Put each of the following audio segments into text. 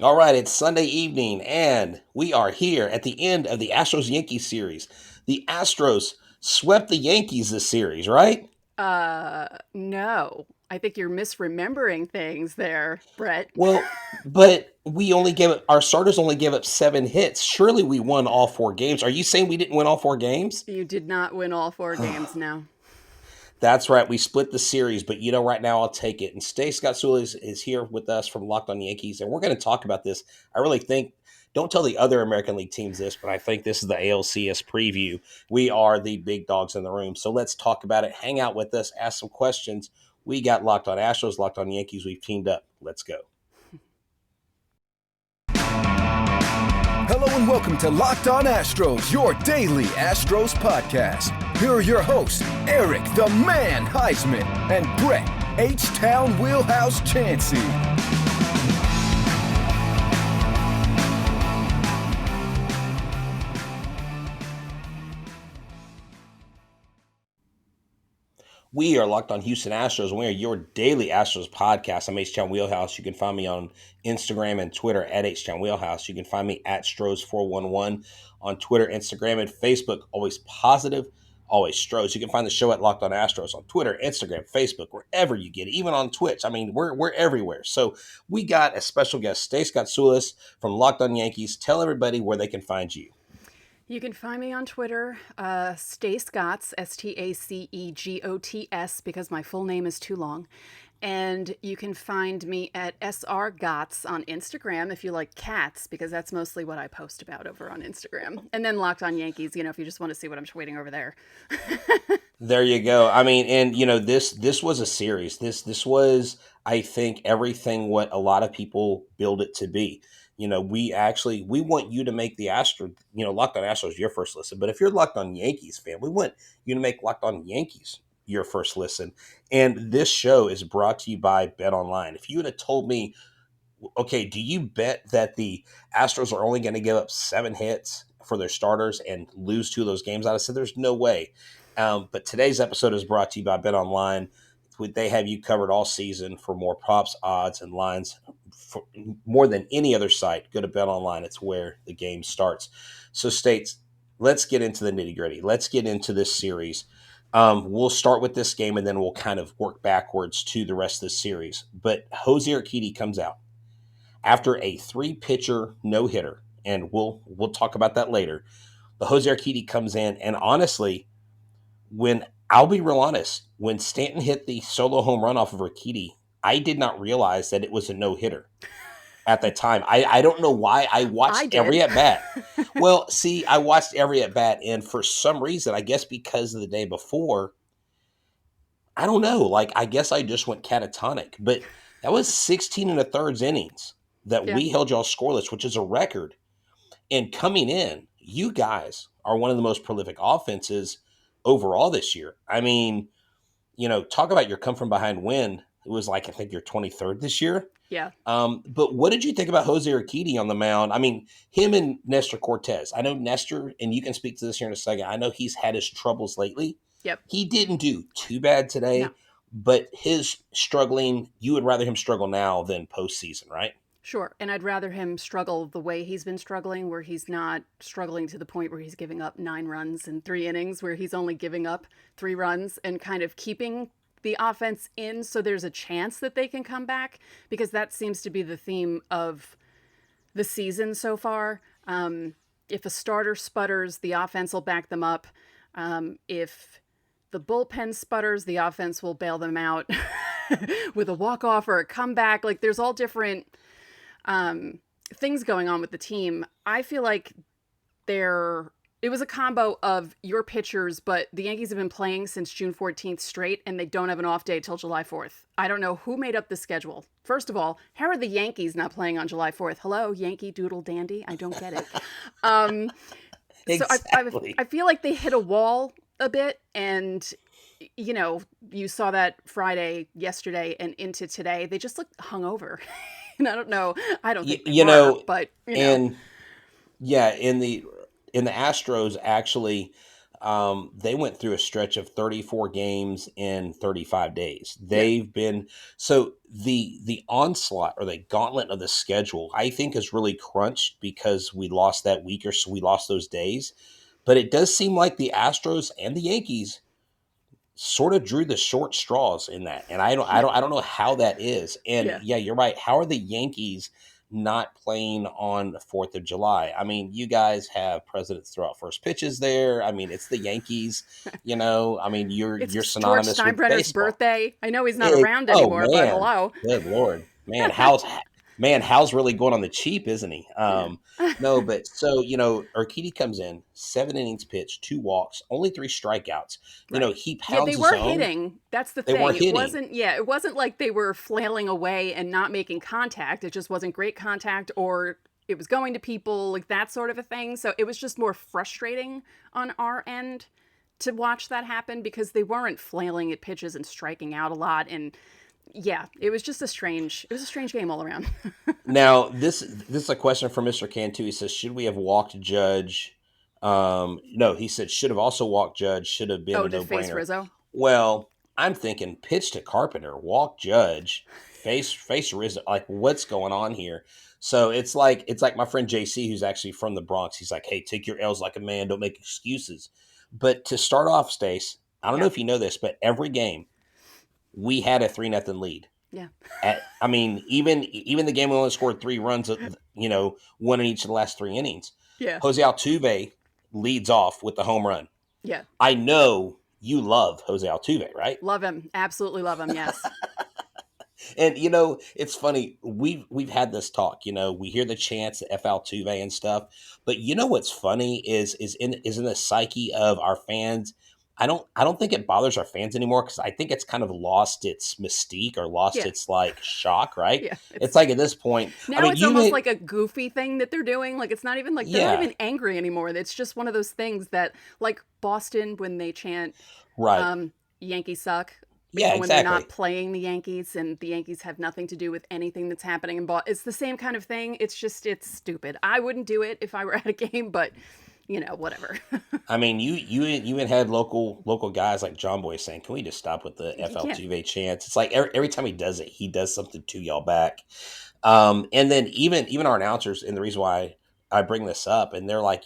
All right, it's Sunday evening, and we are here at the end of the Astros Yankees series. The Astros swept the Yankees this series, right? No. I think you're misremembering things there, Bret. Well, but we only gave up, our starters only gave up 7 hits. Surely we won all 4 games. Are you saying we didn't win all 4 games? You did not win all four games now. That's right. We split the series, but right now I'll take it. And Stacey is here with us from Locked On Yankees, and we're going to talk about this. I really think, don't tell the other American League teams this, but I think this is the ALCS preview. We are the big dogs in the room. So let's talk about it. Hang out with us, ask some questions. We got Locked On Astros, Locked On Yankees. We've teamed up. Let's go. Hello and welcome to Locked On Astros, your daily Astros podcast. Here are your hosts, Eric the Man Heisman and Bret H-Town Wheelhouse Chansey. We are Locked On Houston Astros, and we are your daily Astros podcast. I'm H-Town Wheelhouse. You can find me on Instagram and Twitter at H-Town Wheelhouse. You can find me at Stros411 on Twitter, Instagram, and Facebook. Always positive, always Stros. You can find the show at Locked On Astros on Twitter, Instagram, Facebook, wherever you get it, even on Twitch. I mean, we're everywhere. So we got a special guest, Stacey Gatsoulis from Locked On Yankees. Tell everybody where they can find you. You can find me on Twitter, Stacegots, Stacegots, because my full name is too long. And you can find me at SRGots on Instagram if you like cats, because that's mostly what I post about over on Instagram. And then Locked On Yankees, if you just want to see what I'm tweeting over there. There you go. I mean, and this was a series. This was, I think, everything what a lot of people build it to be. We want you to make the Astro, Locked On Astros your first listen. But if you're Locked On Yankees fan, we want you to make Locked On Yankees your first listen. And this show is brought to you by Bet Online. If you would have told me, okay, do you bet that the Astros are only going to give up 7 hits for their starters and lose 2 of those games? I said, there's no way. But today's episode is brought to you by Bet Online. They have you covered all season for more props, odds, and lines. For more than any other site, go to Bet Online. It's where the game starts. So, States, let's get into the nitty gritty. Let's get into this series. We'll start with this game, and then we'll kind of work backwards to the rest of the series. But Jose Urquidy comes out after a 3-pitcher no-hitter, and we'll talk about that later. But Jose Urquidy comes in, and honestly, when I'll be real honest, when Stanton hit the solo home run off of Urquidy, I did not realize that it was a no-hitter at that time. I don't know why. I I watched every did. at bat. Well, see, I watched every at bat, and for some reason, I guess because of the day before, I don't know. Like, I guess I just went catatonic. But that was 16 and a thirds innings that Yeah. we held y'all scoreless, which is a record. And coming in, you guys are one of the most prolific offenses overall this year. I mean, talk about your come from behind win. It was like, I think your 23rd this year. Yeah. But what did you think about Jose Urquidy on the mound? I mean, him and Nestor Cortez. I know Nestor, and you can speak to this here in a second. I know he's had his troubles lately. Yep. He didn't do too bad No. today, but his struggling, you would rather him struggle now than postseason, right? Sure. And I'd rather him struggle the way he's been struggling, where he's not struggling to the point where he's giving up 9 runs in 3 innings, where he's only giving up 3 runs and kind of keeping the offense in so there's a chance that they can come back, because that seems to be the theme of the season so far. If a starter sputters, the offense will back them up. If the bullpen sputters, the offense will bail them out with a walk-off or a comeback. Like, there's all different things going on with the team. I feel like it was a combo of your pitchers, but the Yankees have been playing since June 14th straight, and they don't have an off day till July 4th. I don't know who made up the schedule. First of all, how are the Yankees not playing on July 4th? Hello, Yankee Doodle Dandy? I don't get it. Um, so Exactly. I feel like they hit a wall a bit, and you saw that Friday, yesterday, and into today. They just look hungover. And I don't know. I don't Y- think they you were, know, but and yeah, in the Astros actually, They went through a stretch of 34 games in 35 days. Yeah. They've been so the onslaught or the gauntlet of the schedule, I think, is really crunched because we lost that week or so we lost those days. But it does seem like the Astros and the Yankees sort of drew the short straws in that. And Yeah. I don't know how that is. And Yeah. yeah, you're right. How are the Yankees not playing on the 4th of July? I mean, you guys have presidents throw out first pitches there. I mean, it's the Yankees, I mean, It's you're George synonymous with Steinbrenner's baseball. birthday. I know he's not around Oh anymore, but man, hello. good lord, man, Hal's really going on the cheap, isn't he? Yeah. No, but so Urquidy comes in, 7 innings pitched, 2 walks, only 3 strikeouts. Right. He Yeah, they pounds his were own. hitting. That's the They were thing. It hitting. wasn't, yeah, it wasn't like they were flailing away and not making contact. It just wasn't great contact, or it was going to people, like that sort of a thing. So it was just more frustrating on our end to watch that happen because they weren't flailing at pitches and striking out a lot. And yeah, it was a strange game all around. Now, this is a question from Mr. Cantu. He says, should we have walked Judge? No, he said should have also walked Judge. Should have been Oh, a to no face brainer. Rizzo? Well, I'm thinking pitch to Carpenter, walk Judge, face Rizzo. Like, what's going on here? So it's like my friend JC, who's actually from the Bronx. He's like, hey, take your L's like a man. Don't make excuses. But to start off, Stace, I don't know Yeah. if you know this, but every game we had a 3-0 lead. Yeah. I mean, even the game we only scored 3 runs, one in each of the last 3 innings. Yeah. Jose Altuve leads off with the home run. Yeah. I know you love Jose Altuve, right? Love him. Absolutely love him. Yes. And it's funny. We've had this talk. We hear the chants, the F Altuve and stuff. But what's funny is in the psyche of our fans. I don't think it bothers our fans anymore because I think it's kind of lost its mystique or lost Yeah. its like shock. Right? Yeah. It's like at this point. I Now mean, it's almost like a goofy thing that they're doing. Like it's not even like they're not yeah, even angry anymore. It's just one of those things that like Boston when they chant right. um Yankees suck, Yeah, even when they're not exactly. playing the Yankees and the Yankees have nothing to do with anything that's happening in Boston. It's the same kind of thing. It's stupid. I wouldn't do it if I were at a game, but whatever. I mean, you even had local guys like John Boy saying, "Can we just stop with the You can't. FL2V chants?" It's like every time he does it, he does something to y'all back. And then even our announcers, and the reason why I bring this up, and they're like,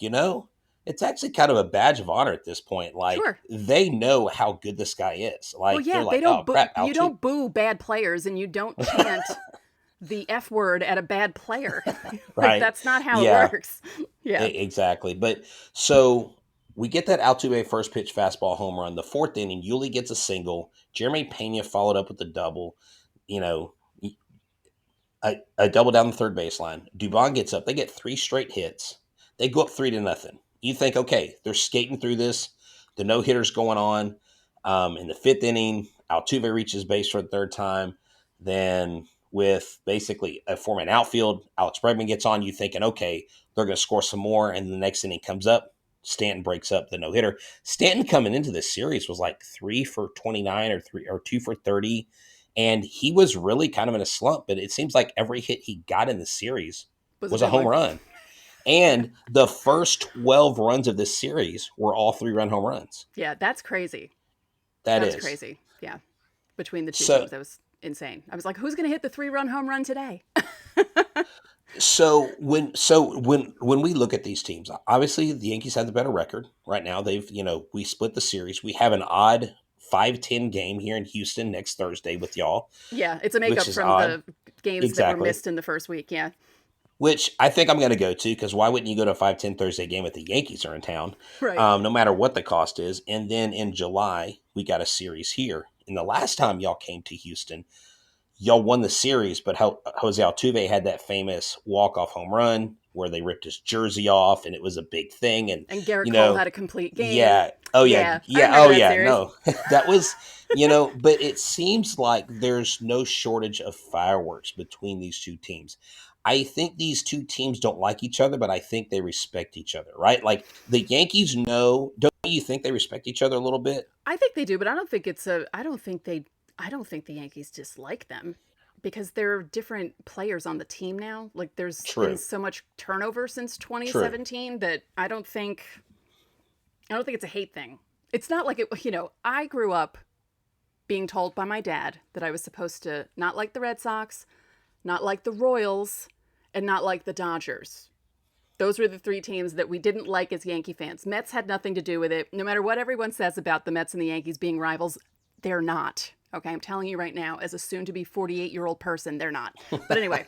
it's actually kind of a badge of honor at this point. Like Sure. they know how good this guy is. Well, Like they're yeah, they like, don't "Oh crap, you Altu." don't boo bad players and you don't chant the F word at a bad player. Like Right? that's not how it Yeah, works. Yeah. exactly. But so we get that Altuve first pitch fastball home run. The 4th inning, Yuli gets a single. Jeremy Pena followed up with a double. You know, a double down the third baseline. Dubon gets up. They get 3 straight hits. They go up 3-0. You think, okay, they're skating through this. The no hitter's going on. In the 5th inning, Altuve reaches base for the third time. Then, with basically a 4-man outfield, Alex Bregman gets on. You thinking, okay, they're going to score some more. And the next inning comes up. Stanton breaks up the no hitter. Stanton coming into this series was like 3 for 29 or 2 for 30. And he was really kind of in a slump, but it seems like every hit he got in the series Was a was a big home one. run. And the first 12 runs of this series were all 3-run home runs. Yeah, that's crazy. That That's is. crazy. Yeah. Between the two So teams, that was insane. I was like, who's going to hit the 3-run home run today? when we look at these teams, obviously the Yankees have the better record right now. We split the series. We have an odd 5-10 game here in Houston next Thursday with y'all, Yeah, it's a which makeup is from odd. the games that were Exactly. missed in the first week. Yeah. Which I think I'm going to go to because why wouldn't you go to a 5-10 Thursday game if the Yankees are in town, Right. no matter what the cost is? And then in July, we got a series here. And the last time y'all came to Houston, y'all won the series, but Jose Altuve had that famous walk-off home run where they ripped his jersey off, and it was a big thing. And, And Garrett you Cole know, had a complete game. yeah. Oh, yeah. Yeah, I Yeah. remember Oh, that yeah. series. No, that was, but it seems like there's no shortage of fireworks between these two teams. I think these two teams don't like each other, but I think they respect each other, right? Like the Yankees know, don't you think they respect each other a little bit? I think they do, but I don't think I don't think the Yankees dislike them because there are different players on the team now. Like there's been True. so much turnover since True. 2017 that I don't think I don't think it's a hate thing. It's not like I grew up being told by my dad that I was supposed to not like the Red Sox, not like the Royals, and not like the Dodgers. Those were the three teams that we didn't like as Yankee fans. Mets had nothing to do with it. No matter what everyone says about the Mets and the Yankees being rivals, they're not. Okay, I'm telling you right now, as a soon-to-be 48-year-old person, they're not. But anyway,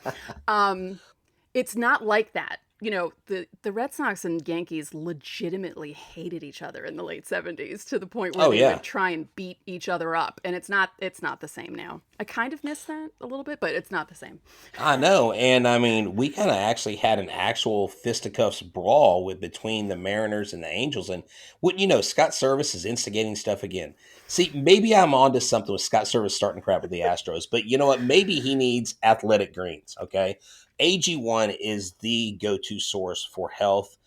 it's not like that. The Red Sox and Yankees legitimately hated each other in the late 70s to the point where Oh they yeah. would try and beat each other up. And it's not the same now. I kind of miss that a little bit, but it's not the same. I know, and I mean, we kind of actually had an actual fisticuffs brawl between the Mariners and the Angels, and wouldn't you know, Scott Service is instigating stuff again. See, maybe I'm onto something with Scott Service starting crap with the Astros, but you know what? Maybe he needs athletic greens. Okay, AG1 is the go-to source for health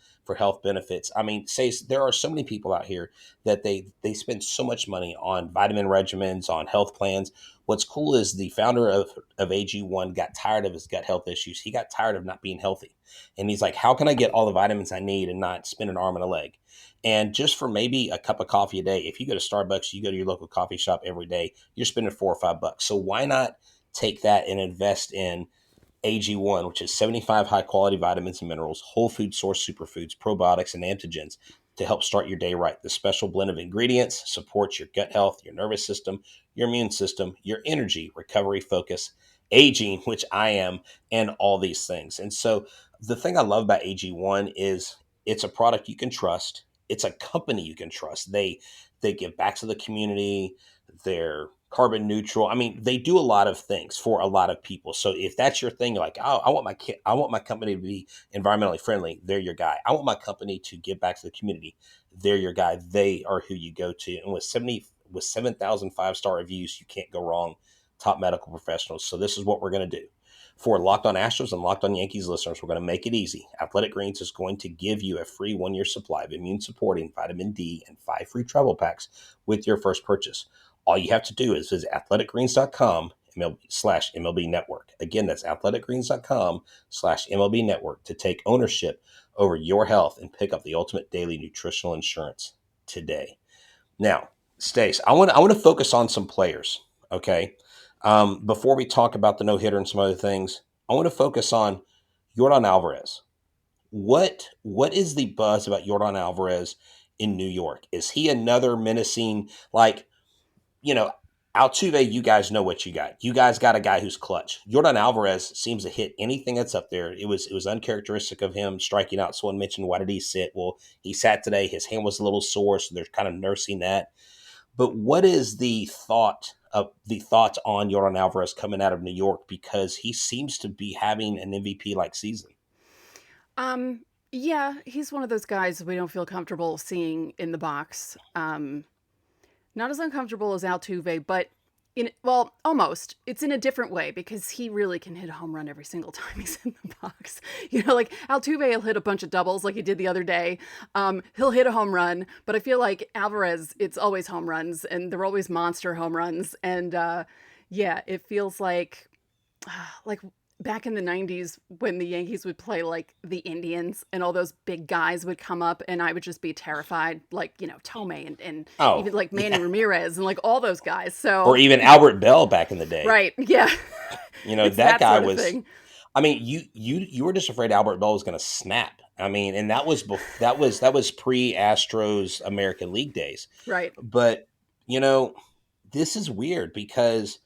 benefits. I mean, say there are so many people out here that they spend so much money on vitamin regimens, on health plans. What's cool is the founder of AG1 got tired of his gut health issues. He got tired of not being healthy. And he's like, how can I get all the vitamins I need and not spend an arm and a leg? And just for maybe a cup of coffee a day, if you go to Starbucks, you go to your local coffee shop every day, you're spending $4 or $5. So why not take that and invest in AG1, which is 75 high quality vitamins and minerals, whole food source superfoods, probiotics, and antigens to help start your day right. The special blend of ingredients supports your gut health, your nervous system, your immune system, your energy, recovery, focus, aging, which I am, and all these things. And so the thing I love about AG1 is it's a product you can trust. It's a company you can trust. They give back to the community. They're carbon neutral. I mean, they do a lot of things for a lot of people. So if that's your thing, you're like, oh, I want my company to be environmentally friendly. They're your guy. I want my company to give back to the community. They're your guy. They are who you go to. And with 7,000 5-star reviews, you can't go wrong. Top medical professionals. So this is what we're going to do. For Locked On Astros and Locked On Yankees listeners, we're going to make it easy. Athletic Greens is going to give you a free 1-year supply of immune-supporting vitamin D and 5 free travel packs with your first purchase. All you have to do is visit athleticgreens.com /MLB network. Again, that's athleticgreens.com /MLB network to take ownership over your health and pick up the ultimate daily nutritional insurance today. Now, Stace, I want to focus on some players. Okay. Before we talk about the no-hitter and some other things, I want to focus on Yordan Alvarez. What is the buzz about Yordan Alvarez in New York? Is he another menacing, like, Altuve, you guys know what you got. You guys got a guy who's clutch. Yordan Alvarez seems to hit anything that's up there. It was uncharacteristic of him striking out. Someone mentioned, why did he sit? Well, he sat today. His hand was a little sore, so they're kind of nursing that. But what is the thoughts on Yordan Alvarez coming out of New York, because he seems to be having an MVP like season? Yeah, he's one of those guys we don't feel comfortable seeing in the box. Not as uncomfortable as Altuve, but almost. It's in a different way because he really can hit a home run every single time he's in the box. Like Altuve will hit a bunch of doubles like he did the other day. He'll hit a home run, but I feel like Alvarez, it's always home runs, and they're always monster home runs. And yeah, it feels like back in the 90s when the Yankees would play like the Indians and all those big guys would come up and I would just be terrified, like, Tomei and even like Manny Ramirez and like all those guys. So, or even Albert Bell back in the day. Right. Yeah. That guy was, I mean, you were just afraid Albert Bell was going to snap. I mean, and that was pre-Astros American League days. Right. But, this is weird because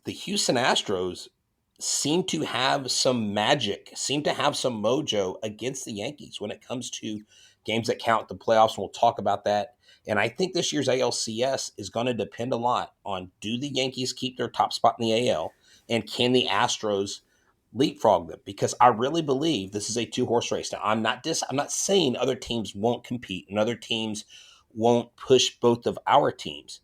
the Houston Astros seem to have some magic, seem to have some mojo against the Yankees when it comes to games that count, the playoffs, and we'll talk about that. And I think this year's ALCS is going to depend a lot on, do the Yankees keep their top spot in the AL, and can the Astros leapfrog them? Because I really believe this is a 2-horse race. Now, I'm not saying other teams won't compete and other teams won't push both of our teams.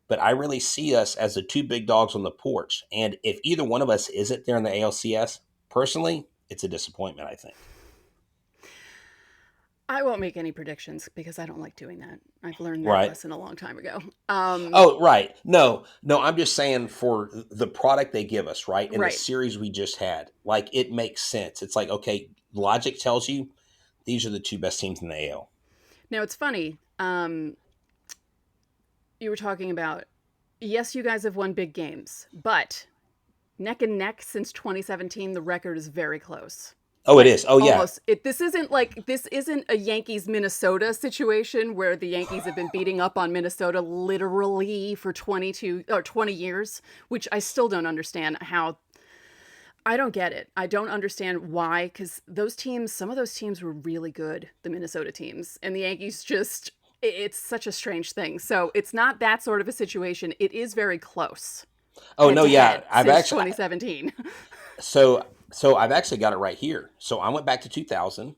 But I really see us as the two big dogs on the porch. And if either one of us isn't there in the ALCS, personally, it's a disappointment, I think. I won't make any predictions because I don't like doing that. I've learned that lesson a long time ago. Oh, right. No, I'm just saying for the product they give us, right? In the series we just had, like, it makes sense. It's like, okay, logic tells you these are the two best teams in the AL. Now it's funny. You were talking about, yes, you guys have won big games, but neck and neck since 2017, the record is very close. Oh, it Like is. Oh, yeah. almost. This isn't a Yankees Minnesota situation where the Yankees have been beating up on Minnesota literally for 22 or 20 years, which I still don't understand how. I don't get it. I don't understand why, because some of those teams were really good, the Minnesota teams, and the Yankees just, it's such a strange thing. So it's not that sort of a situation. It is very close, Oh, head no, to yeah. head, since 2017. So, so I've actually got it right here. So I went back to 2000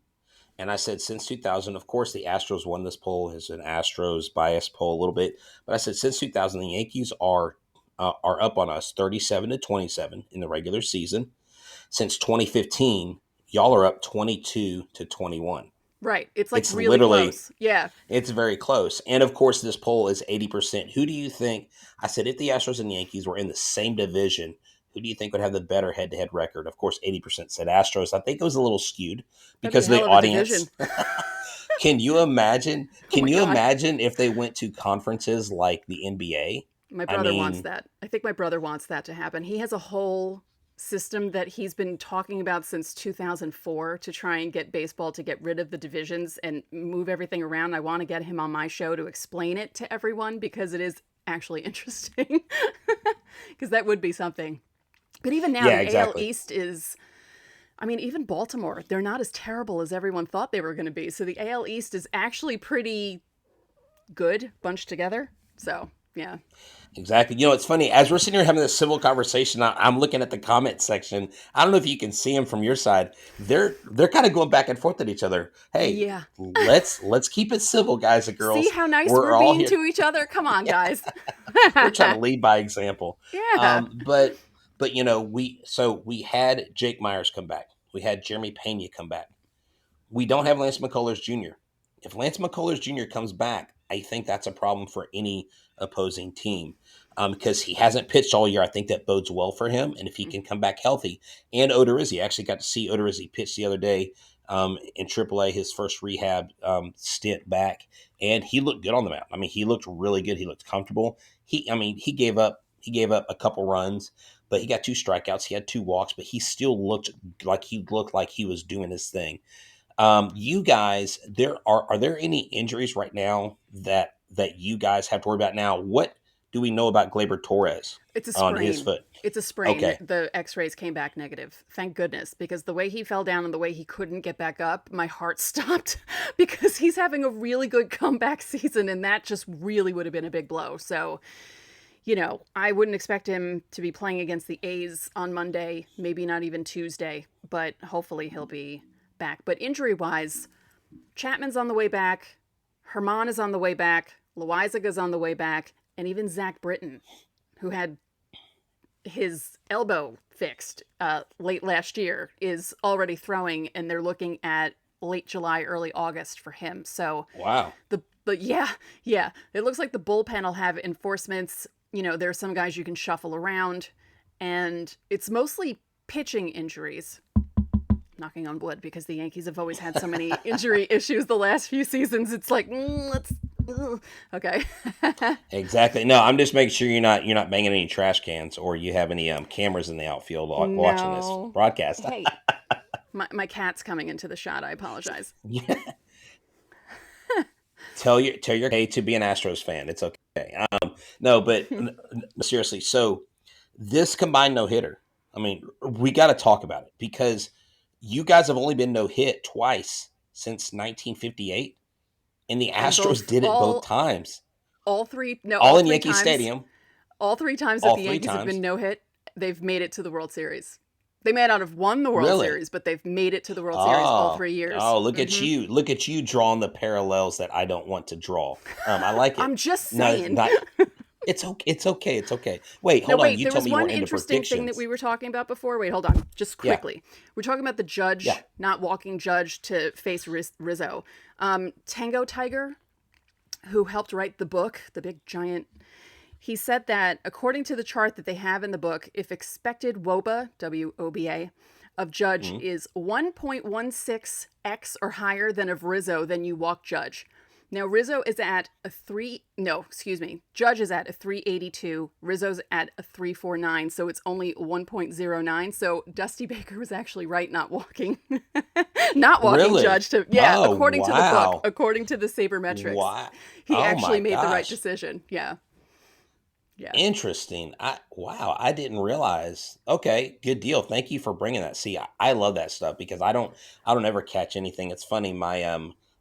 and I said, since 2000, of course, the Astros won this poll. It's an Astros bias poll a little bit. But I said, since 2000, the Yankees are up on us 37-27 in the regular season. Since 2015, y'all are up 22-21. Right. It's like It's really literally, close. Yeah. it's very close. And of course, this poll is 80%. Who do you think? I said, if the Astros and Yankees were in the same division, who do you think would have the better head to head record? Of course, 80% said Astros. I think it was a little skewed That'd be a because of the hell of a division. audience. Can you imagine? Oh Can my you God. imagine if they went to conferences like the NBA? My I brother wants mean, that. I think my brother wants that to happen. He has a whole system that he's been talking about since 2004 to try and get baseball to get rid of the divisions and move everything around. I want to get him on my show to explain it to everyone because it is actually interesting. Because that would be something. But even now, yeah, the AL exactly. East is, I mean, even Baltimore, they're not as terrible as everyone thought they were going to be. So the AL East is actually pretty good bunched together. So, yeah. Exactly. You know, it's funny. As we're sitting here having this civil conversation, I'm looking at the comment section. I don't know if you can see them from your side. They're kind of going back and forth at each other. Hey, Yeah. let's keep it civil, guys and See girls. how nice We're we're all being here. to each other? Come on, guys. We're trying to lead by example. Yeah. But you know, we had Jake Myers come back. We had Jeremy Pena come back. We don't have Lance McCullers Jr. If Lance McCullers Jr. comes back, I think that's a problem for any opposing team because he hasn't pitched all year. I think that bodes well for him. And if he can come back healthy, and Odorizzi, I actually got to see Odorizzi pitch the other day in AAA, his first rehab stint back, and he looked good on the mound. I mean, he looked really good. He looked comfortable. He gave up a couple runs, but he got 2 strikeouts. He had 2 walks, but he still looked like he was doing his thing. You guys, are there any injuries right now that you guys have to worry about now? What do we know about Gleyber Torres It's a on his sprain. foot? It's a sprain. Okay, The x-rays came back negative. Thank goodness, because the way he fell down and the way he couldn't get back up, my heart stopped because he's having a really good comeback season and that just really would have been a big blow. So, I wouldn't expect him to be playing against the A's on Monday, maybe not even Tuesday, but hopefully he'll be back. But injury-wise, Chapman's on the way back, Herman is on the way back, Loizaga's on the way back, and even Zach Britton, who had his elbow fixed late last year, is already throwing, and they're looking at late July, early August for him. So wow. yeah, it looks like the bullpen will have enforcements. There are some guys you can shuffle around, and it's mostly pitching injuries. Knocking on wood, because the Yankees have always had so many injury issues the last few seasons. It's like, okay. Exactly. No, I'm just making sure you're not banging any trash cans or you have any cameras in the outfield watching this No. broadcast. Hey, my cat's coming into the shot. I apologize. Yeah. Tell your hey to be an Astros fan. It's okay. No, but seriously. So this combined no hitter. I mean, we got to talk about it because you guys have only been no hit twice since 1958, and the And Astros did it both times. all three In Yankee times, Stadium. all 3 times that All the 3 Yankees have times. been no hit, they've made it to the World Series. They may not have won the World Really? Series, but they've made it to the World Series all 3 years. Oh, look at you! Look at you drawing the parallels that I don't want to draw. I like it. I'm just No, saying. it's okay. It's okay. It's okay. Wait, No, hold on. wait, You there told was me you one weren't into interesting thing that predictions. we were talking about before. Wait, hold on. Just Yeah. quickly. We're talking about the judge Yeah. not walking Judge to face Rizzo. Tango Tiger, who helped write the book, the big giant, he said that according to the chart that they have in the book, if expected WOBA, WOBA, of Judge is 1.16x or higher than of Rizzo, then you walk Judge. Now Rizzo is at a Judge is at a 382. Rizzo's at a 349, so it's only 1.09. So Dusty Baker was actually right not walking. Not walking Really? Judge to Oh, according to the book, wow. according to the sabermetrics. Wow. He Oh my actually made the right gosh. decision. Yeah. Yeah. Interesting. I didn't realize. Okay, good deal. Thank you for bringing that. See, I love that stuff because I don't ever catch anything. It's funny.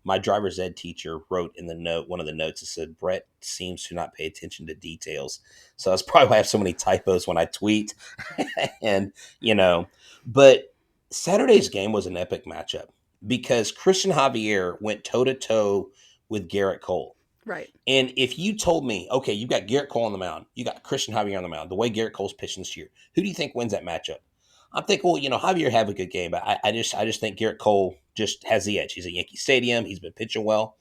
My driver's ed teacher wrote in the note, one of the notes, it said Brett seems to not pay attention to details. So that's probably why I have so many typos when I tweet. and you know, but Saturday's game was an epic matchup because Christian Javier went toe to toe with Garrett Cole. Right. And if you told me, okay, you've got Garrett Cole on the mound, you got Christian Javier on the mound, the way Garrett Cole's pitching this year, who do you think wins that matchup? I'm thinking, well, Javier have a good game, but I just think Garrett Cole just has the edge. He's at Yankee Stadium, he's been pitching well,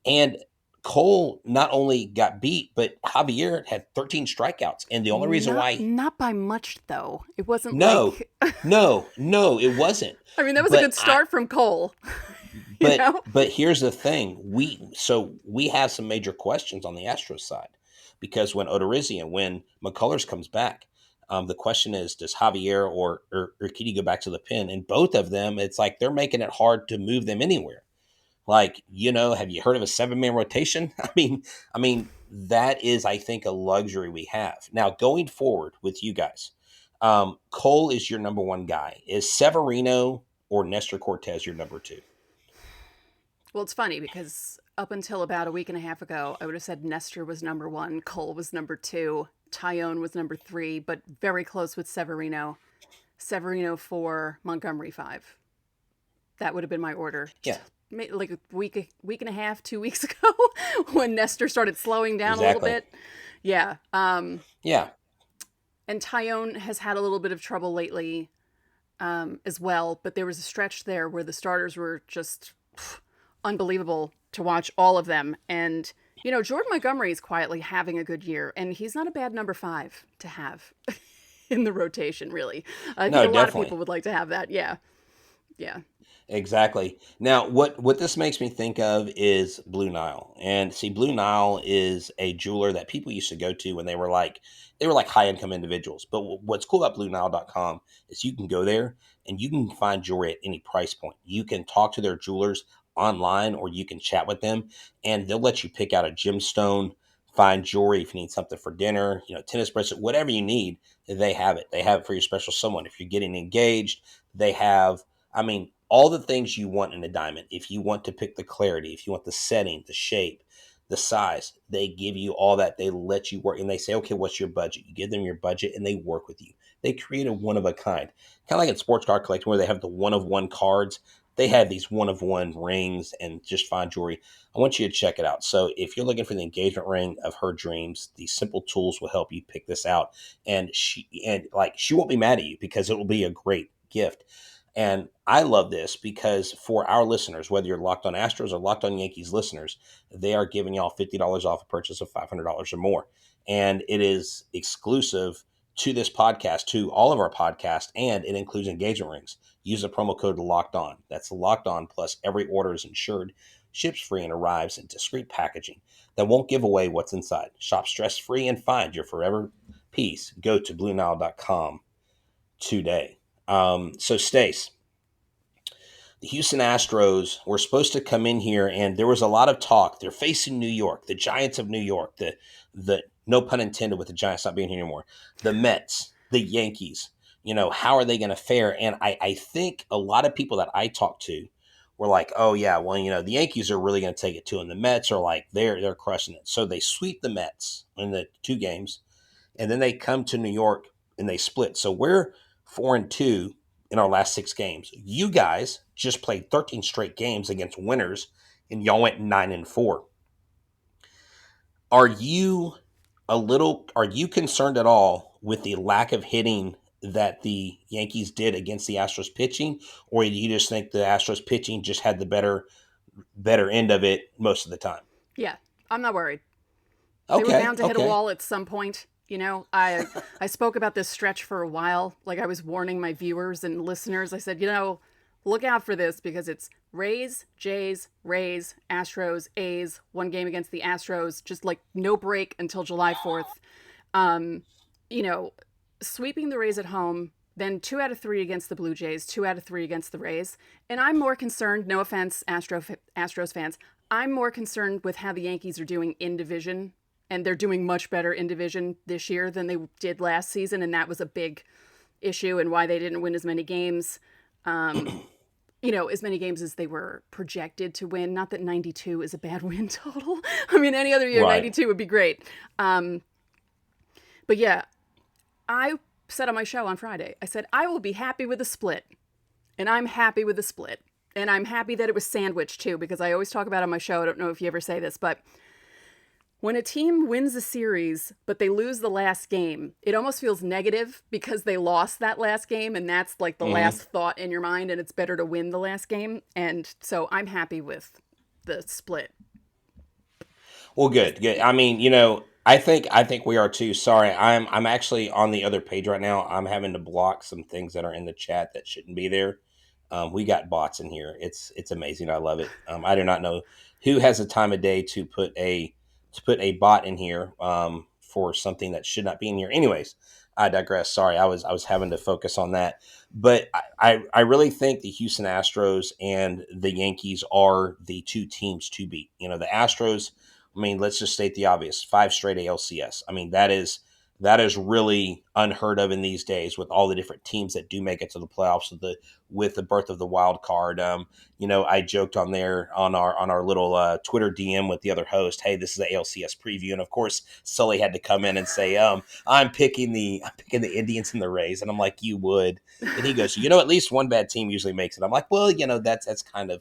and Cole not only got beat, but Javier had 13 strikeouts, and the only reason why, Not by much though. It wasn't no, like no, it wasn't. I mean, that was a But good start from Cole. you But know? but here's the thing. We have some major questions on the Astros side because when McCullers comes back, the question is, does Javier or can you go back to the pen? And both of them, it's like they're making it hard to move them anywhere. Like, have you heard of a 7-man rotation? I mean, that is, I think, a luxury we have. Now, going forward with you guys, Cole is your number one guy. Is Severino or Nestor Cortez your number two? Well, it's funny because up until about a week and a half ago, I would have said Nestor was number one, Cole was number two, Tyone was number three, but very close with Severino. Severino 4, Montgomery 5. That would have been my order. Yeah. Like a week and a half, 2 weeks ago, when Nestor started slowing down a little Exactly. bit. Yeah. Yeah. And Tyone has had a little bit of trouble lately as well, but there was a stretch there where the starters were just unbelievable to watch, all of them. And, Jordan Montgomery is quietly having a good year, and he's not a bad number 5 to have in the rotation, really. I think No, a lot of definitely. people would like to have that. Yeah. Yeah. Exactly. Now, what this makes me think of is Blue Nile. And see, Blue Nile is a jeweler that people used to go to when they were like high income individuals. But what's cool about BlueNile.com is you can go there and you can find jewelry at any price point. You can talk to their jewelers online or you can chat with them and they'll let you pick out a gemstone, find jewelry if you need something for dinner, tennis bracelet, whatever you need, they have it. They have it for your special someone. If you're getting engaged, they have, all the things you want in a diamond. If you want to pick the clarity, if you want the setting, the shape, the size, they give you all that. They let you work and they say, okay, what's your budget? You give them your budget and they work with you. They create a one of a kind. Kind of like in sports card collecting where they have the one of one cards. They have these one of one rings and just fine jewelry. I want you to check it out. So if you're looking for the engagement ring of her dreams, these simple tools will help you pick this out. And she won't be mad at you because it will be a great gift. And I love this because for our listeners, whether you're Locked On Astros or Locked On Yankees listeners, they are giving y'all $50 off a purchase of $500 or more. And it is exclusive to this podcast, to all of our podcasts, and it includes engagement rings. Use the promo code Locked On. That's Locked On, plus every order is insured, ships free, and arrives in discreet packaging that won't give away what's inside. Shop stress-free and find your forever peace. Go to BlueNile.com today. So Stace, the Houston Astros were supposed to come in here, and there was a lot of talk. They're facing New York, the Giants of New York, the no pun intended with the Giants not being here anymore, the Mets, the Yankees. How are they going to fare? And I think a lot of people that I talked to were like, oh yeah, well, the Yankees are really going to take it to, and the Mets are like they're crushing it. So they sweep the Mets in the 2 games, and then they come to New York and they split. So we're 4-2 in our last 6 games. You guys just played 13 straight games against winners, and y'all went 9-4. Are you concerned at all with the lack of hitting that the Yankees did against the Astros pitching, or do you just think the Astros pitching just had the better end of it most of the time? Yeah. I'm not worried. They were Okay, bound to hit a okay. wall at some point. I spoke about this stretch for a while. Like I was warning my viewers and listeners. I said, look out for this because it's Rays, Jays, Rays, Astros, A's, one game against the Astros, just like no break until July 4th. You know, sweeping the Rays at home, then 2 out of 3 against the Blue Jays, 2 out of 3 against the Rays. And I'm more concerned, no offense, Astros fans, I'm more concerned with how the Yankees are doing in division. And they're doing much better in division this year than they did last season. And that was a big issue and why they didn't win as many games. As many games as they were projected to win. Not that 92 is a bad win total. I mean, any other year, Right. 92 would be great. But yeah, I said on my show on Friday, I said, I will be happy with a split. And I'm happy with the split. And I'm happy that it was sandwiched too, because I always talk about on my show, I don't know if you ever say this, but when a team wins a series, but they lose the last game, it almost feels negative because they lost that last game, and that's like the last thought in your mind, and it's better to win the last game. And so I'm happy with the split. Well, good. I mean, I think we are too. Sorry, I'm actually on the other page right now. I'm having to block some things that are in the chat that shouldn't be there. We got bots in here. It's amazing. I love it. I do not know who has the time of day to put a bot in here for something that should not be in here. Anyways, I digress. Sorry, I was having to focus on that. But I really think the Houston Astros and the Yankees are the two teams to beat. The Astros, I mean, let's just state the obvious: 5 straight ALCS. I mean, that is really unheard of in these days with all the different teams that do make it to the playoffs with the birth of the wild card. I joked on our little Twitter DM with the other host, hey, this is the ALCS preview, and of course Sully had to come in and say, I'm picking the Indians and the Rays, and I'm like, you would, and he goes, at least one bad team usually makes it. I'm like, well, that's kind of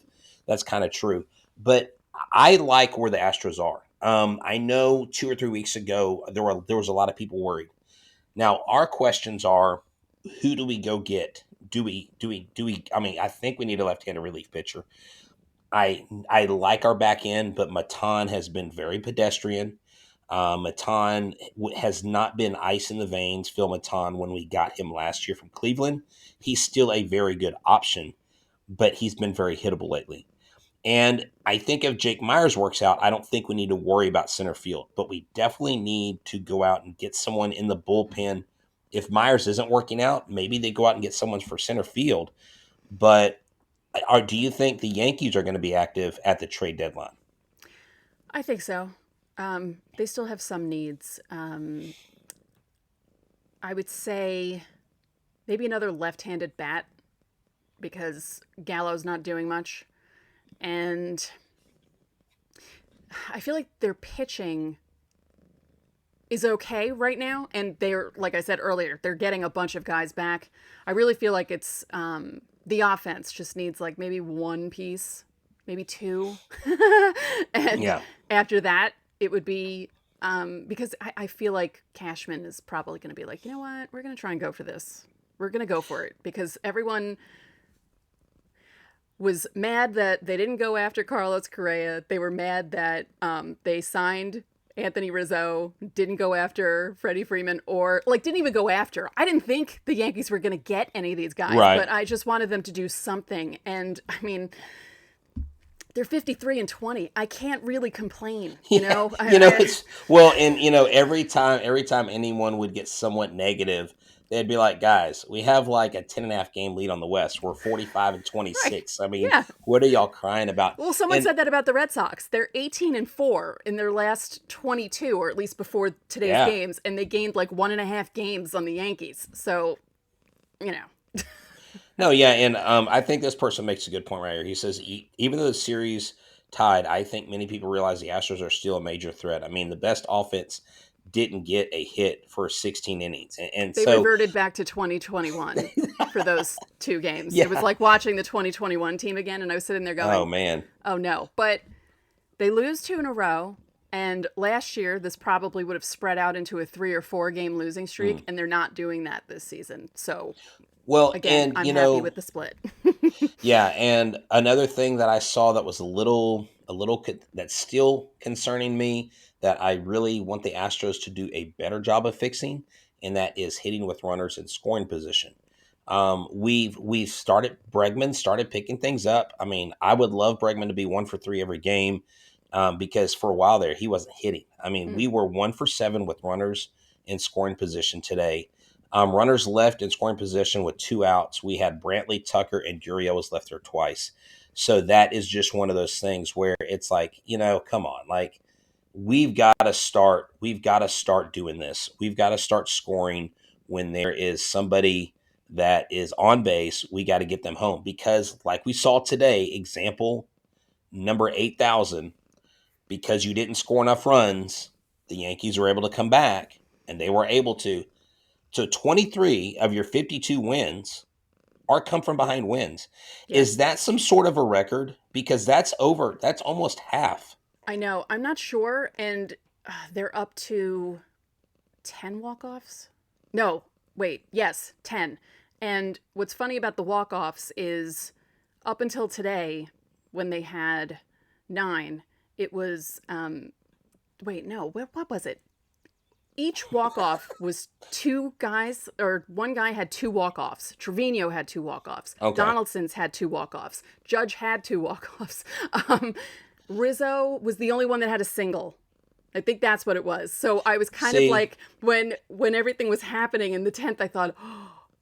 true, but I like where the Astros are. I know 2 or 3 weeks ago there was a lot of people worried. Now our questions are, who do we go get? Do we? I mean, I think we need a left-handed relief pitcher. I like our back end, but Matan has been very pedestrian. Matan has not been ice in the veins. Phil Matan, when we got him last year from Cleveland, he's still a very good option, but he's been very hittable lately. And I think if Jake Myers works out, I don't think we need to worry about center field, but we definitely need to go out and get someone in the bullpen. If Myers isn't working out, maybe they go out and get someone for center field. But do you think the Yankees are going to be active at the trade deadline? I think so. They still have some needs. I would say maybe another left-handed bat because Gallo's not doing much. And I feel like their pitching is okay right now. And they're, like I said earlier, they're getting a bunch of guys back. I really feel like it's the offense just needs like maybe one piece, maybe 2. And after that, it would be because I feel like Cashman is probably going to be like, you know what, we're going to try and go for this. We're going to go for it because everyone was mad that they didn't go after Carlos Correa. They were mad that they signed Anthony Rizzo, didn't go after Freddie Freeman, or like didn't even go after. I didn't think the Yankees were going to get any of these guys, but I just wanted them to do something. And I mean, they're 53-20. I can't really complain, you know. Every time anyone would get somewhat negative, they'd be like, guys, we have like a 10.5 game lead on the West. We're 45-26. Right. I mean, what are y'all crying about? Well, someone said that about the Red Sox. They're 18-4 in their last 22, or at least before today's games, and they gained like 1.5 games on the Yankees. So, No, yeah, and I think this person makes a good point right here. He says, even though the series tied, I think many people realize the Astros are still a major threat. I mean, the best offense didn't get a hit for 16 innings. And they reverted back to 2021 for those 2 games. Yeah. It was like watching the 2021 team again, and I was sitting there going, oh, man. Oh, no. But they lose 2 in a row, and last year this probably would have spread out into a 3 or 4 game losing streak, and they're not doing that this season. So... Well, again, I'm happy with the split. Yeah, and another thing that I saw that was a little that's still concerning me that I really want the Astros to do a better job of fixing, and that is hitting with runners in scoring position. We've started Bregman started picking things up. I mean, I would love Bregman to be 1 for 3 every game, because for a while there he wasn't hitting. I mean, we were 1 for 7 with runners in scoring position today. Runners left in scoring position with 2 outs. We had Brantley, Tucker, and Gurriel was left there twice. So that is just one of those things where it's like, come on, like we've got to start. We've got to start doing this. We've got to start scoring when there is somebody that is on base. We got to get them home because, like we saw today, example number 8,000, because you didn't score enough runs, the Yankees were able to come back, and they were able to. So 23 of your 52 wins are come from behind wins. Yeah. Is that some sort of a record? Because that's almost half. I know. I'm not sure. And they're up to 10 walk-offs? No, wait. Yes, 10. And what's funny about the walk-offs is up until today, when they had 9, it was, wait, no, what was it? Each walk-off was 2 guys, or one guy had 2 walk-offs. Trevino had 2 walk-offs. Okay. Donaldson's had 2 walk-offs. Judge had 2 walk-offs. Rizzo was the only one that had a single. I think that's what it was. So I was kind of like, when everything was happening in the 10th, I thought,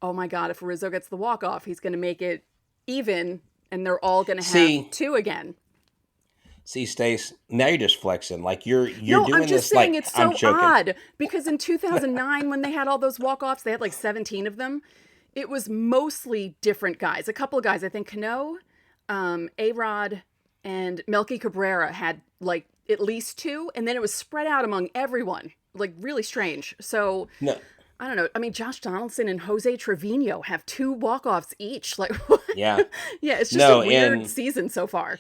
oh my God, if Rizzo gets the walk-off, he's going to make it even, and they're all going to have 2 again. See, Stace, now you're just flexing. Like you're no, doing I'm just this saying like it's so I'm joking. odd because in 2009 when they had all those walk-offs, they had like 17 of them. It was mostly different guys. A couple of guys, I think Cano, A-Rod, and Melky Cabrera had like at least 2, and then it was spread out among everyone. Like really strange. So No. I don't know. I mean, Josh Donaldson and Jose Trevino have 2 walk-offs each. Like, Yeah. yeah, it's just a weird season so far.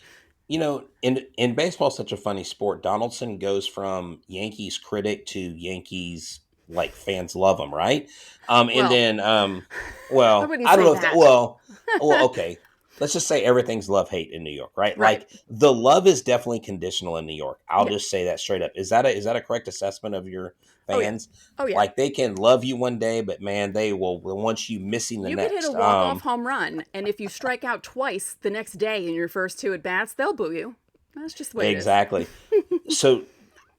In baseball, such a funny sport. Donaldson goes from Yankees critic to Yankees like fans love him, right? And Well, then, I wouldn't I don't say know if that. well, okay. Let's just say everything's love hate in New York, right? Right. Like the love is definitely conditional in New York. I'll Yeah. just say that straight up. Is that a correct assessment of your fans? Oh yeah. Like they can love you one day, but man, they will want you missing the You next. could hit a walk-off home run, and if you strike out twice the next day in your first 2 at-bats, they'll boo you. That's just the way Exactly. So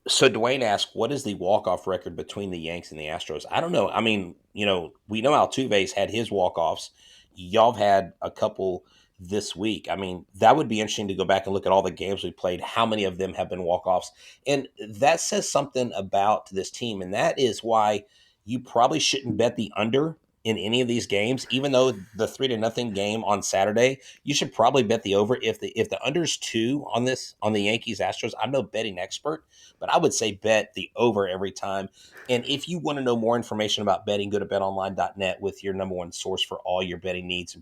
Dwayne asked, what is the walk-off record between the Yanks and the Astros? I don't know. I mean, we know Altuve's had his walk-offs. Y'all have had a couple this week. I mean, that would be interesting to go back and look at all the games we played. How many of them have been walk-offs? And that says something about this team. And that is why you probably shouldn't bet the under in any of these games, even though the 3-0 game on Saturday, you should probably bet the over. If the under's 2 on the Yankees Astros, I'm no betting expert, but I would say bet the over every time. And if you want to know more information about betting, go to betonline.net with your number one source for all your betting needs and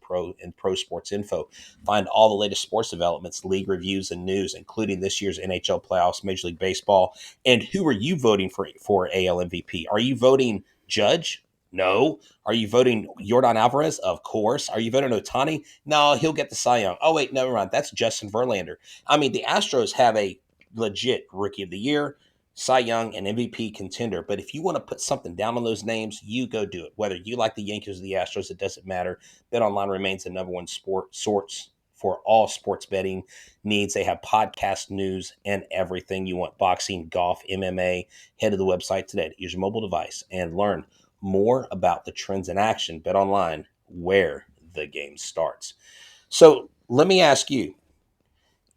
pro sports info. Find all the latest sports developments, league reviews, and news, including this year's NHL playoffs, Major League Baseball. And who are you voting for AL MVP? Are you voting Judge? No. Are you voting Yordan Alvarez? Of course. Are you voting Ohtani? No, he'll get the Cy Young. Oh, wait, never mind. That's Justin Verlander. I mean, the Astros have a legit Rookie of the Year, Cy Young, and MVP contender. But if you want to put something down on those names, you go do it. Whether you like the Yankees or the Astros, it doesn't matter. BetOnline remains the number one source for all sports betting needs. They have podcast news and everything you want. Boxing, golf, MMA. Head to the website today. Use your mobile device and learn more about the trends in action. Bet online, where the game starts. So let me ask you,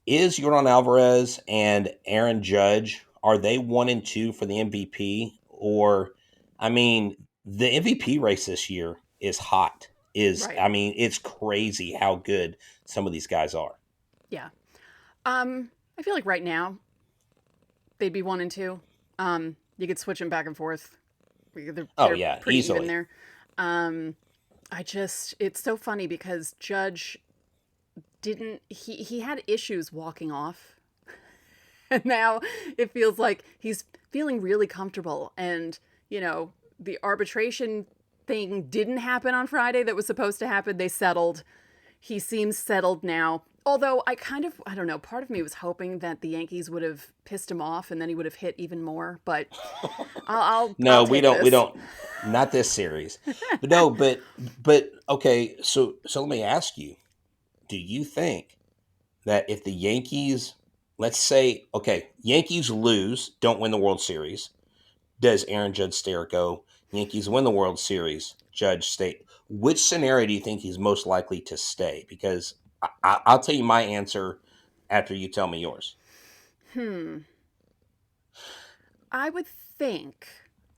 is Yordan Alvarez and Aaron Judge, are they 1 and 2 for the MVP? Or, I mean, the MVP race this year is hot. Right. I mean, it's crazy how good some of these guys are. Yeah. I feel like right now they'd be 1 and 2. You could switch them back and forth. They're pretty easily. even there. It's so funny because Judge he had issues walking off. And now it feels like he's feeling really comfortable. And, the arbitration thing didn't happen on Friday that was supposed to happen. They settled. he seems settled now. Although I don't know, part of me was hoping that the Yankees would have pissed him off and then he would have hit even more. But I'll No, we take don't. We this. don't. Not this series. But no. But okay. So let me ask you: do you think that if the Yankees, let's say, okay, Yankees lose, don't win the World Series, does Aaron Judge stay or go? Yankees win the World Series, Judge stay. Which scenario do you think he's most likely to stay? Because I'll tell you my answer after you tell me yours. I would think,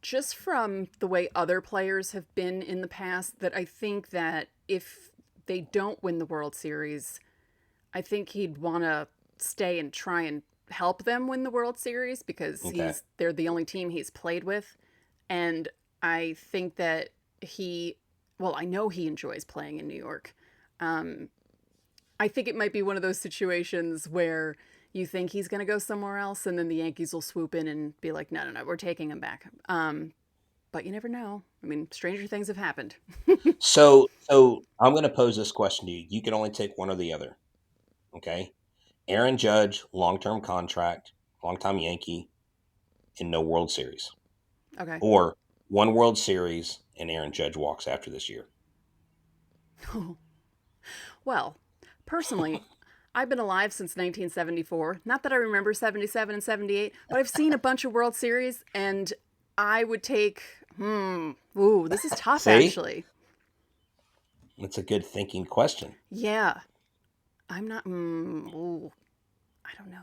just from the way other players have been in the past, that I think that if they don't win the World Series, I think he'd want to stay and try and help them win the World Series because Okay. they're the only team he's played with. And I think that I know he enjoys playing in New York. Um, I think it might be one of those situations where you think he's going to go somewhere else, and then the Yankees will swoop in and be like, no, no, no, we're taking him back. But you never know. I mean, stranger things have happened. So I'm going to pose this question to you. You can only take one or the other. Okay. Aaron Judge, long term contract, long time Yankee, and no World Series. Okay. Or one World Series and Aaron Judge walks after this year. Well, personally, I've been alive since 1974. Not that I remember 77 and 78, but I've seen a bunch of World Series, and I would take. Ooh, this is tough, See? actually. It's a good thinking question. Yeah. I'm not. Ooh, I don't know.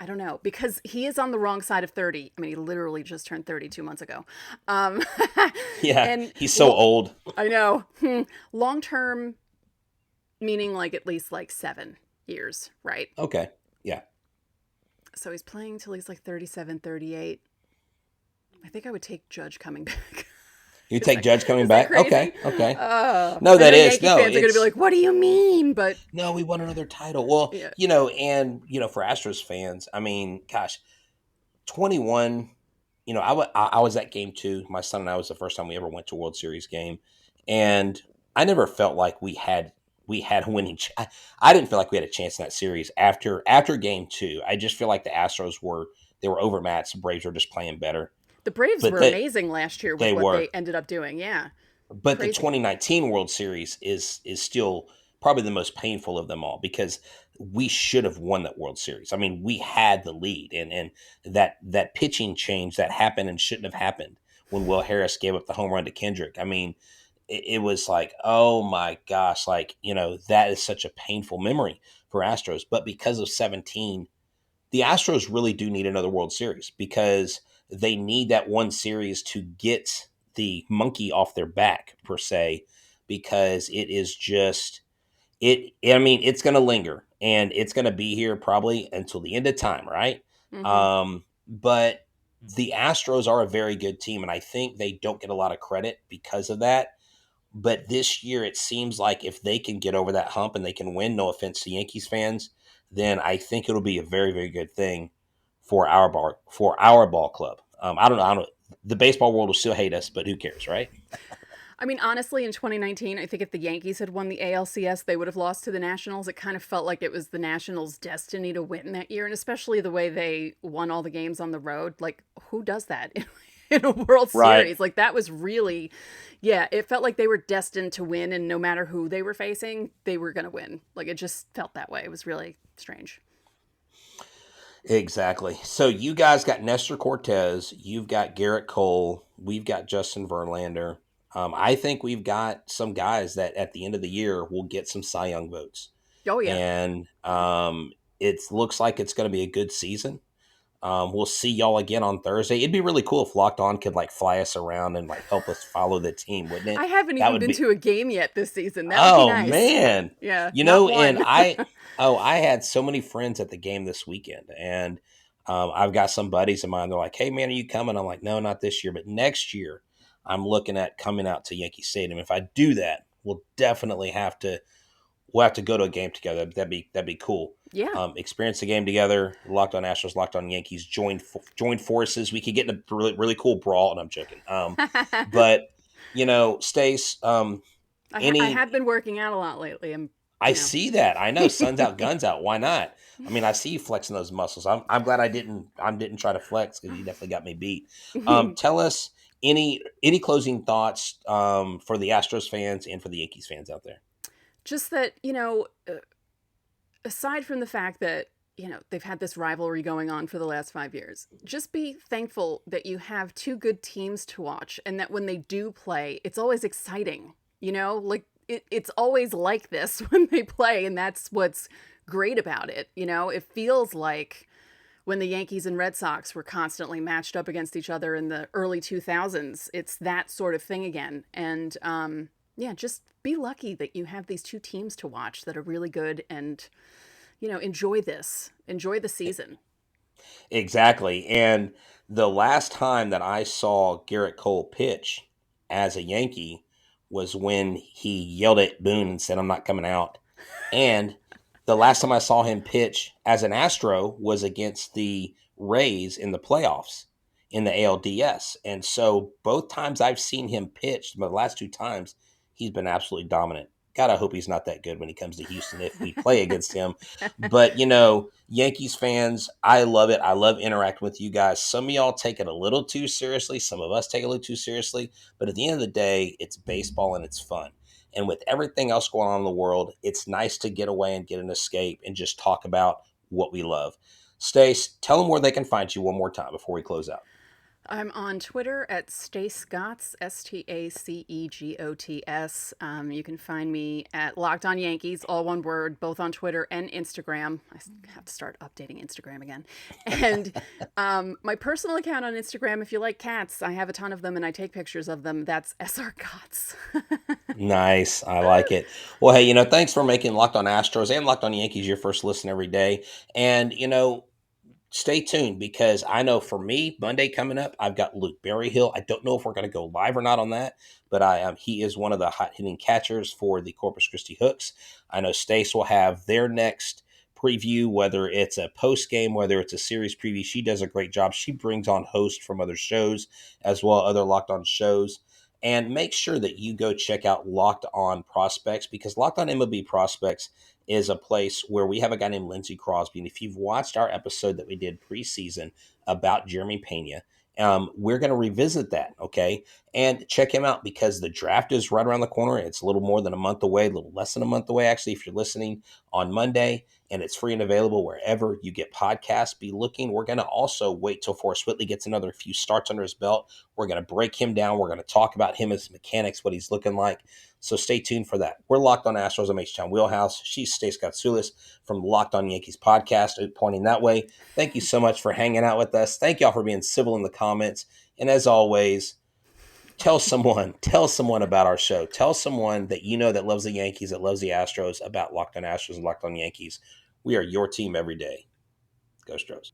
I don't know, because he is on the wrong side of 30. I mean, he literally just turned 32 months ago. Um, Yeah, and he's so old. I know. Long term, meaning like at least like 7 years, right? Okay. Yeah. So he's playing till he's like 37, 38. I think I would take Judge coming back. You take Judge coming Is that back? crazy? Okay. Okay. No, I know that is. Yankee No, fans are going to be it's. like, what do you mean? But No, we won another title. Well, yeah. for Astros fans, I mean, gosh, 21, I was at game two. My son and I was the first time we ever went to a World Series game. And I never felt like we had a winning. I didn't feel like we had a chance in that series after game two. I just feel like the Astros they were overmatched. The Braves were just playing better. The Braves But were amazing last year with they what they were. ended up doing. Yeah. But the Crazy. 2019 World Series is still probably the most painful of them all because we should have won that World Series. I mean, we had the lead, and that pitching change that happened and shouldn't have happened when Will Harris gave up the home run to Kendrick. I mean, it was like, oh my gosh, like that is such a painful memory for Astros. But because of 17, the Astros really do need another World Series because they need that one series to get the monkey off their back per se, because it is just I mean, it's going to linger and it's going to be here probably until the end of time, right? Mm-hmm. But the Astros are a very good team, and I think they don't get a lot of credit because of that. But this year, it seems like if they can get over that hump and they can win, no offense to Yankees fans, then I think it'll be a very, very good thing for our ball club. I don't know. The baseball world will still hate us, but who cares, right? I mean, honestly, in 2019, I think if the Yankees had won the ALCS, they would have lost to the Nationals. It kind of felt like it was the Nationals' destiny to win that year, and especially the way they won all the games on the road. Like, who does that in a World Right. Series? Like, that was really, yeah, it felt like they were destined to win, and no matter who they were facing, they were going to win. Like, it just felt that way. It was really strange. Exactly. So you guys got Nestor Cortez, you've got Garrett Cole, we've got Justin Verlander. I think we've got some guys that at the end of the year will get some Cy Young votes, Oh, yeah. and it looks like it's going to be a good season. We'll see y'all again on Thursday. It'd be really cool if Locked On could like fly us around and like help us follow the team, wouldn't it? I haven't That even would been be. to a game yet this season. That would be Oh nice. man, Yeah, not and one. I had so many friends at the game this weekend, and I've got some buddies of mine. They're like, "Hey man, are you coming?" I'm like, "No, not this year, but next year, I'm looking at coming out to Yankee Stadium. If I do that, we'll have to go to a game together. That'd be cool. Yeah. Experience the game together. Locked on Astros, Locked on Yankees. Join forces. We could get in a really really cool brawl. And I'm joking. But Stace, I Any have been working out a lot lately. I You know. see that. I know, sun's out, guns out. Why not? I mean, I see you flexing those muscles. I'm glad I didn't try to flex because you definitely got me beat. Tell us any closing thoughts for the Astros fans and for the Yankees fans out there. Just that, aside from the fact that, they've had this rivalry going on for the last 5 years, just be thankful that you have two good teams to watch and that when they do play, it's always exciting. Like it's always like this when they play, and that's what's great about it. It feels like when the Yankees and Red Sox were constantly matched up against each other in the early 2000s. It's that sort of thing again. And yeah, just be lucky that you have these two teams to watch that are really good and, enjoy this. Enjoy the season. Exactly. And the last time that I saw Garrett Cole pitch as a Yankee was when he yelled at Boone and said, "I'm not coming out." And the last time I saw him pitch as an Astro was against the Rays in the playoffs in the ALDS. And so both times I've seen him pitch, but the last two times he's been absolutely dominant. God, I hope he's not that good when he comes to Houston if we play against him. But, Yankees fans, I love it. I love interacting with you guys. Some of y'all take it a little too seriously. Some of us take it a little too seriously. But at the end of the day, it's baseball and it's fun. And with everything else going on in the world, it's nice to get away and get an escape and just talk about what we love. Stace, tell them where they can find you one more time before we close out. I'm on Twitter at Stacegots, Stacegots. You can find me at Locked On Yankees, all one word, both on Twitter and Instagram. I have to start updating Instagram again. And my personal account on Instagram, if you like cats, I have a ton of them and I take pictures of them. That's SRGots. Nice. I like it. Well, hey, thanks for making Locked On Astros and Locked On Yankees your first listen every day. And, stay tuned because I know for me, Monday coming up, I've got Luke Berryhill. I don't know if we're going to go live or not on that, but he is one of the hot hitting catchers for the Corpus Christi Hooks. I know Stace will have their next preview, whether it's a post game, whether it's a series preview. She does a great job. She brings on hosts from other shows as well, other Locked On shows. And make sure that you go check out Locked On Prospects because Locked On MLB Prospects is a place where we have a guy named Lindsey Crosby. And if you've watched our episode that we did preseason about Jeremy Pena, we're going to revisit that, okay? And check him out because the draft is right around the corner. It's a little more than a month away, a little less than a month away, actually, if you're listening on Monday. And it's free and available wherever you get podcasts. Be looking. We're going to also wait till Forrest Whitley gets another few starts under his belt. We're going to break him down. We're going to talk about him, his mechanics, what he's looking like. So stay tuned for that. We're Locked On Astros. I'm H-Town Wheelhouse. She's Stacey Gatsoulis from Locked On Yankees podcast, pointing that way. Thank you so much for hanging out with us. Thank y'all for being civil in the comments. And as always, tell someone about our show. Tell someone that that loves the Yankees, that loves the Astros about Locked On Astros and Locked On Yankees. We are your team every day. Go Astros.